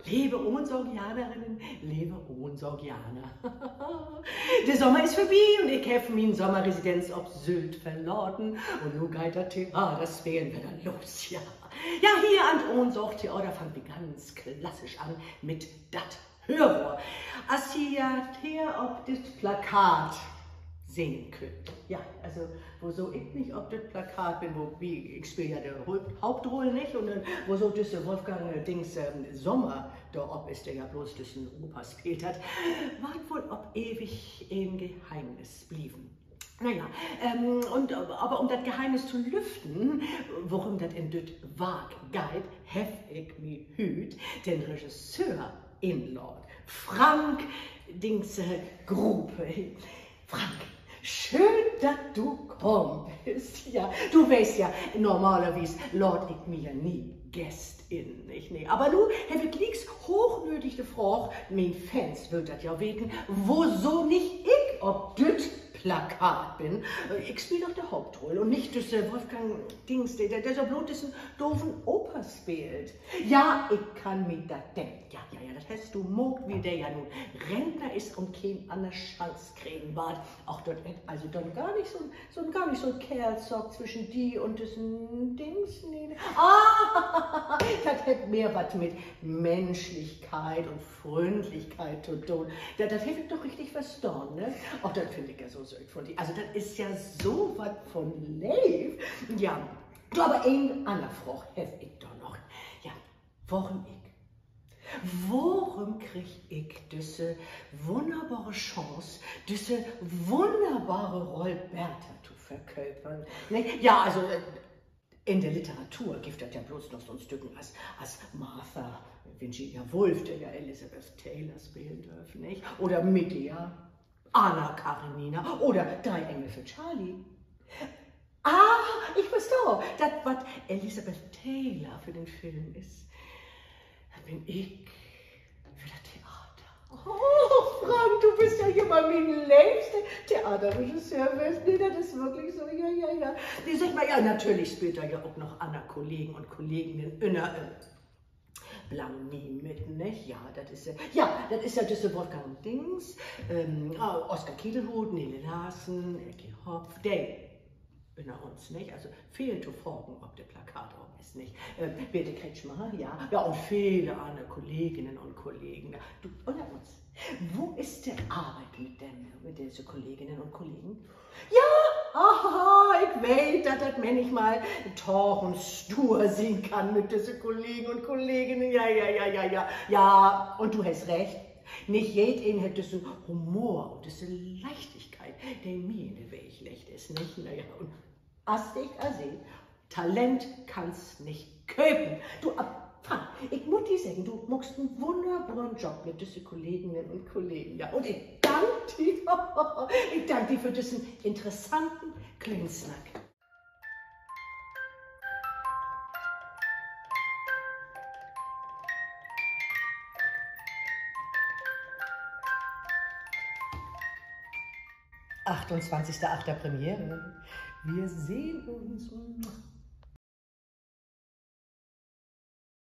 Liebe Ohnsorgianerinnen, liebe Ohnsorgianer. Der Sommer ist vorbei und ich habe meine Sommerresidenz auf Sylt verlassen. Und nun geht das Theater, das werden wir dann los, ja. Ja, hier an Ohnsorg-Theater fangen wir ganz klassisch an mit dat Hörrohr. Als ihr hier auf das Plakat sehen könnt. Ja, also, wo so ich nicht auf das Plakat bin, ich spiele ja die Hauptrolle nicht, und dann, wo so diese Wolfgang Sommer da ob ist, der ja bloß diesen Opa spielt hat, war wohl ob ewig ein Geheimnis blieben. Naja, aber um das Geheimnis zu lüften, worum das in das Wag geht, hef ich mi hüt den Regisseur in Lord Frank Gruppe. Frank, schön, dass du kommst. Ja, du weißt ja, normalerweise lord ich mir nie Gäst in, nicht? Nee. Aber nun, Herr Wittlieks hochnötig gefragt, mein Fans wird das ja weten, wo so nicht ich ob das Plakat bin. Ich spiele doch der Hauptrolle und nicht das Wolfgang der so bloß diesen doofen Oper spielt. Ja, ich kann mir das denken. Ja, das hast du mogt, wie der ja nun Rentner ist und kein andere Chance kriegen wird. Auch dort, also dann gar nicht so ein Kerlzock zwischen die und diesen Dings. Nee. Ah, das hätte mehr was mit Menschlichkeit und Freundlichkeit zu tun. Das hätte ich doch richtig verstanden, ne? Auch das finde ich ja so von dir. Also das ist ja so was von Leif. Ja, du, aber ein anderer Frage habe ich doch noch. Ja, warum krieg ich diese wunderbare Chance, diese wunderbare Rollberta zu verkörpern? Ne? Ja, also in der Literatur gibt es ja bloß noch so ein Stücken als Martha Virginia Woolf, der ja Elizabeth Taylor spielen darf, nicht? Oder Medea, Anna Karenina oder Drei Engel für Charlie. Ah, ich verstehe, das, was Elizabeth Taylor für den Film ist, das bin ich für das Theater. Oh, Frank, du bist ja hier mal mein längster Theaterregisseur. Nee, das ist wirklich so, ja. Die sag mal, ja, natürlich spielt da ja auch noch andere Kollegen und Kolleginnen Blami mit, nicht? Ja, das ist ja diese Wolfgang Oskar Kiedelhut, Nele Larsen, Ecki Hopf, der unter uns, nicht? Also viel zu fragen, ob der Plakat auch ist, nicht? Birte Kretschmer, ja, und viele andere Kolleginnen und Kollegen. Du, unter uns. Wo ist der Arbeit mit diesen Kolleginnen und Kollegen? Ja, aha, ich weiß, dass das manchmal torch und stur sein kann mit diesen Kollegen und Kolleginnen. Ja, und du hast recht. Nicht jeder hat diesen Humor und diese Leichtigkeit, der mir in den Weg legt, ist nicht. Naja, und hast dich ersehen, Talent kannst nicht köpen. Du, ich muss dir sagen, du machst einen wunderbaren Job mit diesen Kolleginnen und Kollegen. Ja, und ich danke dir für diesen interessanten kleinen Snack. »28.8. Premiere. Wir sehen uns.